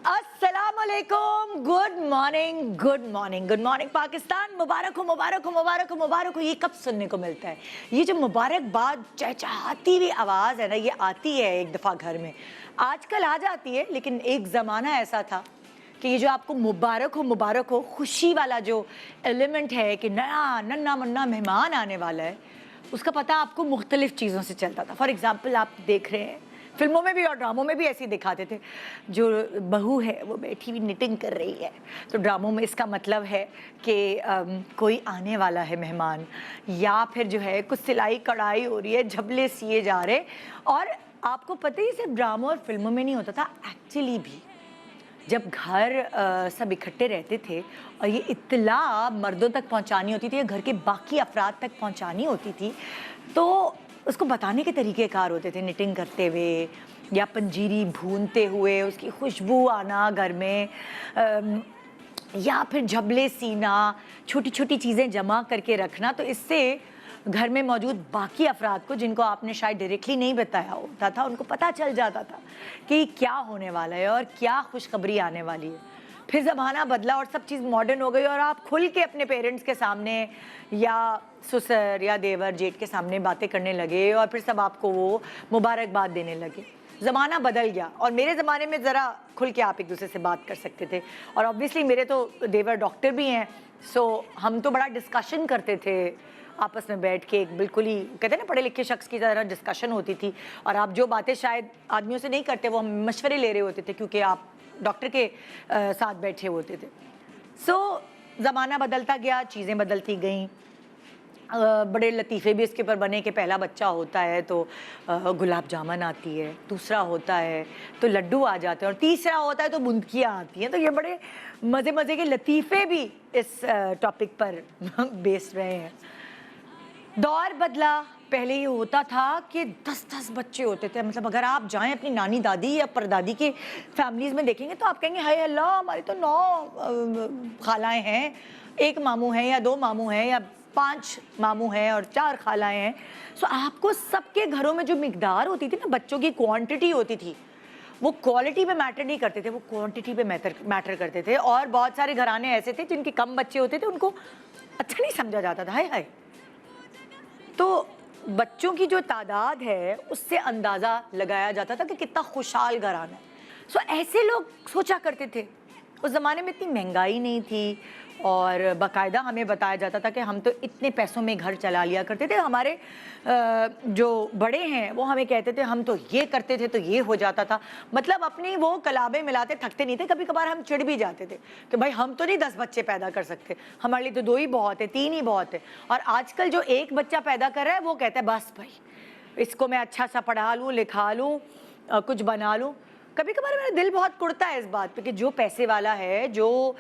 अस्सलाम वालेकुम, good morning, good morning, good morning Pakistan. मुबारक हो, मुबारक हो, मुबारक हो, मुबारक हो। ये कब सुनने को मिलता है? ये जो मुबारकबाद चहचहाती हुई आवाज़ है ना, ये आती है एक दफ़ा घर में, आजकल आ जाती है, लेकिन एक ज़माना ऐसा था कि ये जो आपको मुबारक हो, खुशी वाला जो एलिमेंट है कि नया नन्ना मुन्ना मेहमान आने वाला है, उसका पता आपको मुख्तलिफ चीज़ों से चलता था। फॉर एग्ज़ाम्पल आप देख रहे हैं, फिल्मों में भी और ड्रामों में भी ऐसे ही दिखाते थे, जो बहू है वो बैठी हुई निटिंग कर रही है, तो ड्रामों में इसका मतलब है कि कोई आने वाला है मेहमान, या फिर जो है कुछ सिलाई कढ़ाई हो रही है, झबले सिए जा रहे। और आपको पता ही सिर्फ ड्रामों और फिल्मों में नहीं होता था, एक्चुअली भी जब घर सब इकट्ठे रहते थे और ये इत्तला मर्दों तक पहुंचानी होती थी या घर के बाकी अफराद तक पहुंचानी होती थी, तो उसको बताने के तरीके कार होते थे, निटिंग करते हुए या पंजीरी भूनते हुए उसकी खुशबू आना घर में, या फिर झबले सीना, छोटी छोटी चीज़ें जमा करके रखना। तो इससे घर में मौजूद बाकी अफराद को, जिनको आपने शायद डायरेक्टली नहीं बताया होता था, उनको पता चल जाता था कि क्या होने वाला है और क्या खुशखबरी आने वाली है। फिर ज़माना बदला और सब चीज़ मॉडर्न हो गई और आप खुल के अपने पेरेंट्स के सामने या ससुर या देवर जेठ के सामने बातें करने लगे और फिर सब आपको वो मुबारकबाद देने लगे। ज़माना बदल गया और मेरे ज़माने में ज़रा खुल के आप एक दूसरे से बात कर सकते थे। और ऑब्वियसली मेरे तो देवर डॉक्टर भी हैं, सो हम तो बड़ा डिस्कशन करते थे आपस में बैठ के, एक बिल्कुल ही कहते हैं ना पढ़े लिखे शख्स की तरह डिस्कशन होती थी। और आप जो बातें शायद आदमियों से नहीं करते, वो हम मशवरे ले रहे होते थे क्योंकि आप डॉक्टर के साथ बैठे होते थे। सो ज़माना बदलता गया, चीज़ें बदलती गईं। बड़े लतीफ़े भी इसके ऊपर बने कि पहला बच्चा होता है तो गुलाब जामुन आती है, दूसरा होता है तो लड्डू आ जाते हैं और तीसरा होता है तो बुंदकियाँ आती हैं। तो ये बड़े मज़े मज़े के लतीफ़े भी इस टॉपिक पर बेस्ड रहे हैं। दौर बदला, पहले ये होता था कि 10-10 बच्चे होते थे। मतलब अगर आप जाएं अपनी नानी दादी या परदादी के फैमिलीज़ में देखेंगे तो आप कहेंगे हाय अल्लाह, हमारी तो 9 खालाएँ हैं, 1 मामू हैं या 2 मामू हैं या 5 मामू हैं और 4 खालाएँ हैं। सो आपको सबके घरों में जो मिकदार होती थी ना, बच्चों की क्वांटिटी होती थी, वो क्वालिटी पे मैटर नहीं करते थे, वो क्वांटिटी पे मैटर करते थे। और बहुत सारे घराने ऐसे थे जिनके कम बच्चे होते थे, उनको अच्छा नहीं समझा जाता था। हाय हाय, तो बच्चों की जो तादाद है उससे अंदाज़ा लगाया जाता था कि कितना खुशहाल घराना है। सो ऐसे लोग सोचा करते थे। उस ज़माने में इतनी महंगाई नहीं थी और बाकायदा हमें बताया जाता था कि हम तो इतने पैसों में घर चला लिया करते थे। हमारे जो बड़े हैं वो हमें कहते थे हम तो ये करते थे तो ये हो जाता था। मतलब अपनी वो कलाबे मिलाते थकते नहीं थे। कभी कभार हम चिढ़ भी जाते थे कि भाई हम तो नहीं 10 बच्चे पैदा कर सकते, हमारे लिए तो 2 ही बहुत है, 3 ही बहुत है। और आजकल जो एक बच्चा पैदा कर रहा है वो कहता है बस भाई इसको मैं अच्छा सा पढ़ा लूँ, लिखा लूँ, कुछ बना लूँ। कभी कभार मेरा दिल बहुत कुड़ता है इस बात पे कि जो पैसे वाला है, जो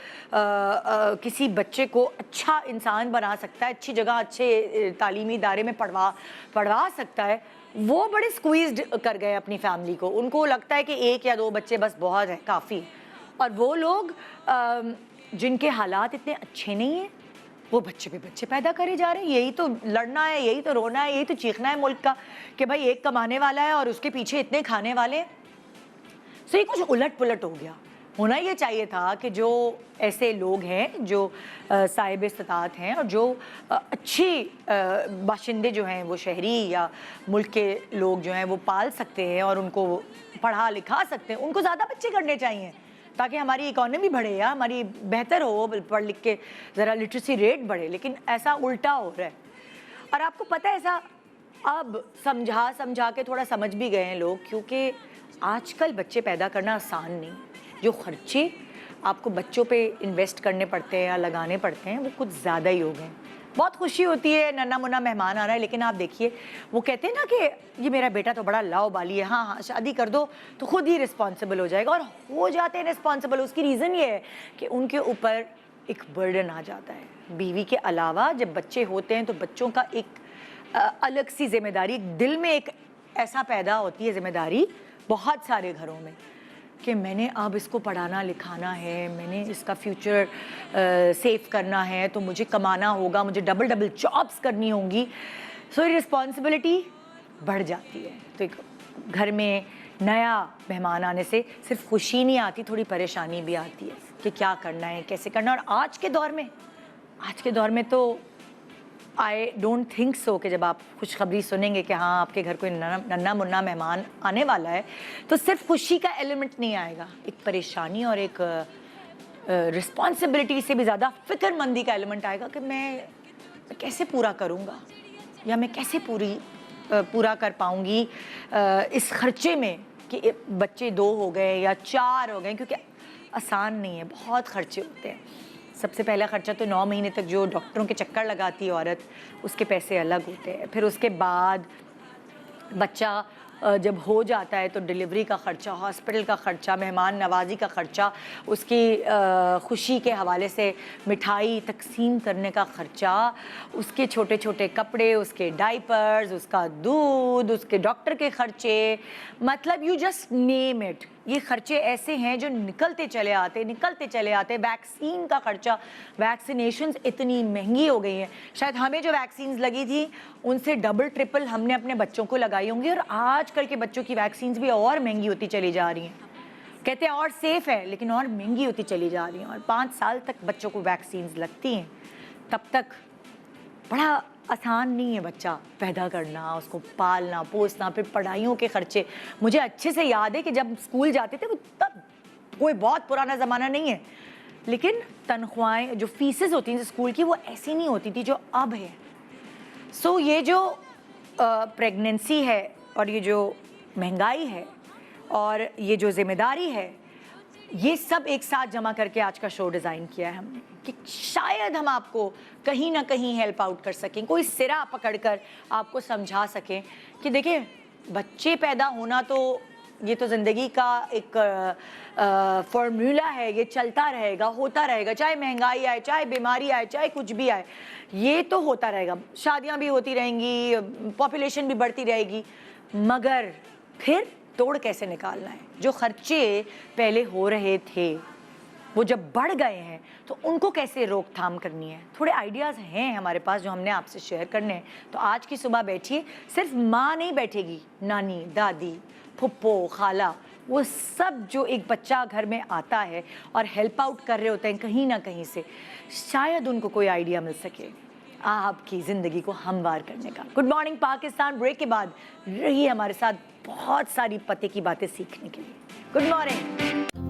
किसी बच्चे को अच्छा इंसान बना सकता है, अच्छी जगह अच्छे तालीमी इदारे में पढ़वा सकता है, वो बड़े स्क्वीज्ड कर गए अपनी फैमिली को। उनको लगता है कि 1 या 2 बच्चे बस बहुत है, काफ़ी है। और वो लोग जिनके हालात इतने अच्छे नहीं हैं, वो बच्चे पे बच्चे पैदा करे जा रहे हैं। यही तो लड़ना है, यही तो रोना है, यही तो चीखना है मुल्क का कि भाई एक कमाने वाला है और उसके पीछे इतने खाने वाले हैं। सो ये कुछ उलट पुलट हो गया। होना ये चाहिए था कि जो ऐसे लोग हैं जो साहिब इस्तात हैं और जो अच्छी बाशिंदे जो हैं वो शहरी या मुल्क के लोग जो हैं वो पाल सकते हैं और उनको पढ़ा लिखा सकते हैं, उनको ज़्यादा बच्चे करने चाहिए ताकि हमारी इकॉनमी बढ़े या हमारी बेहतर हो, पढ़ लिख के ज़रा लिटरेसी रेट बढ़े। लेकिन ऐसा उल्टा हो रहा है। और आपको पता है ऐसा अब समझा के थोड़ा समझ भी गए हैं लोग, क्योंकि आजकल बच्चे पैदा करना आसान नहीं। जो खर्चे आपको बच्चों पे इन्वेस्ट करने पड़ते हैं या लगाने पड़ते हैं वो कुछ ज़्यादा ही हो गए हैं। बहुत खुशी होती है नन्ना मुन्ना मेहमान आ रहा है, लेकिन आप देखिए वो कहते हैं ना कि ये मेरा बेटा तो बड़ा लाओबाली है, हाँ हाँ शादी कर दो तो खुद ही रिस्पॉन्सिबल हो जाएगा, और हो जाते हैं रिस्पॉन्सिबल। उसकी रीज़न ये है कि उनके ऊपर एक बर्डन आ जाता है। बीवी के अलावा जब बच्चे होते हैं तो बच्चों का एक अलग सी जिम्मेदारी, दिल में एक ऐसा पैदा होती है जिम्मेदारी बहुत सारे घरों में कि मैंने अब इसको पढ़ाना लिखाना है, मैंने इसका फ्यूचर सेव करना है, तो मुझे कमाना होगा, मुझे डबल डबल जॉब्स करनी होंगी। सो रिस्पॉन्सिबिलिटी बढ़ जाती है। तो एक घर में नया मेहमान आने से सिर्फ खुशी नहीं आती, थोड़ी परेशानी भी आती है कि क्या करना है, कैसे करना है। और आज के दौर में तो आई डोंट थिंक सो कि जब आप खुशखबरी सुनेंगे कि हाँ आपके घर कोई नन्ना मुन्ना मेहमान आने वाला है तो सिर्फ खुशी का एलिमेंट नहीं आएगा, एक परेशानी और एक रिस्पॉन्सिबिलिटी से भी ज़्यादा फिक्रमंदी का एलिमेंट आएगा कि मैं कैसे पूरा करूँगा या मैं कैसे पूरा कर पाऊँगी इस खर्चे में कि बच्चे 2 हो गए या 4 हो गए, क्योंकि आसान नहीं है, बहुत खर्चे होते हैं। सबसे पहला खर्चा तो 9 महीने तक जो डॉक्टरों के चक्कर लगाती है औरत, उसके पैसे अलग होते हैं। फिर उसके बाद बच्चा जब हो जाता है तो डिलीवरी का ख़र्चा, हॉस्पिटल का ख़र्चा, मेहमान नवाजी का ख़र्चा, उसकी खुशी के हवाले से मिठाई तकसीम करने का ख़र्चा, उसके छोटे छोटे कपड़े, उसके डाइपर्स, उसका दूध, उसके डॉक्टर के ख़र्चे, मतलब यू जस्ट नेम इट। ये ख़र्चे ऐसे हैं जो निकलते चले आते। वैक्सीन का ख़र्चा, वैक्सीनेशंस इतनी महंगी हो गई हैं, शायद हमें जो वैक्सीन्स लगी थी उनसे डबल ट्रिपल हमने अपने बच्चों को लगाई होंगी। और आजकल के बच्चों की वैक्सीन्स भी और महंगी होती चली जा रही हैं। कहते हैं और सेफ़ है, लेकिन और महंगी होती चली जा रही हैं। और 5 साल तक बच्चों को वैक्सीन्स लगती हैं, तब तक बड़ा आसान नहीं है बच्चा पैदा करना, उसको पालना पोसना, फिर पढ़ाइयों के खर्चे। मुझे अच्छे से याद है कि जब स्कूल जाते थे, वो तब कोई बहुत पुराना ज़माना नहीं है, लेकिन तनख्वाहें जो फीसेस होती थी स्कूल की वो ऐसी नहीं होती थी जो अब है। सो ये जो प्रेगनेंसी है और ये जो महंगाई है और ये जो ज़िम्मेदारी है, ये सब एक साथ जमा करके आज का शो डिज़ाइन किया है हमने कि शायद हम आपको कहीं ना कहीं हेल्प आउट कर सकें, कोई सिरा पकड़कर आपको समझा सकें कि देखिए बच्चे पैदा होना तो ये तो ज़िंदगी का एक फॉर्मूला है, ये चलता रहेगा, होता रहेगा, चाहे महंगाई आए, चाहे बीमारी आए, चाहे कुछ भी आए, ये तो होता रहेगा। शादियां भी होती रहेंगी, पॉपुलेशन भी बढ़ती रहेगी, मगर फिर तोड़ कैसे निकालना है। जो खर्चे पहले हो रहे थे वो जब बढ़ गए हैं तो उनको कैसे रोकथाम करनी है। थोड़े आइडियाज़ हैं हमारे पास जो हमने आपसे शेयर करने हैं। तो आज की सुबह बैठिए, सिर्फ माँ नहीं बैठेगी, नानी, दादी, फुप्पो, खाला, वो सब जो एक बच्चा घर में आता है और हेल्प आउट कर रहे होते हैं कहीं ना कहीं से, शायद उनको कोई आइडिया मिल सके आपकी ज़िंदगी को हमवार करने का। गुड मॉर्निंग पाकिस्तान ब्रेक के बाद रहिए हमारे साथ बहुत सारी पते की बातें सीखने के लिए। Good morning.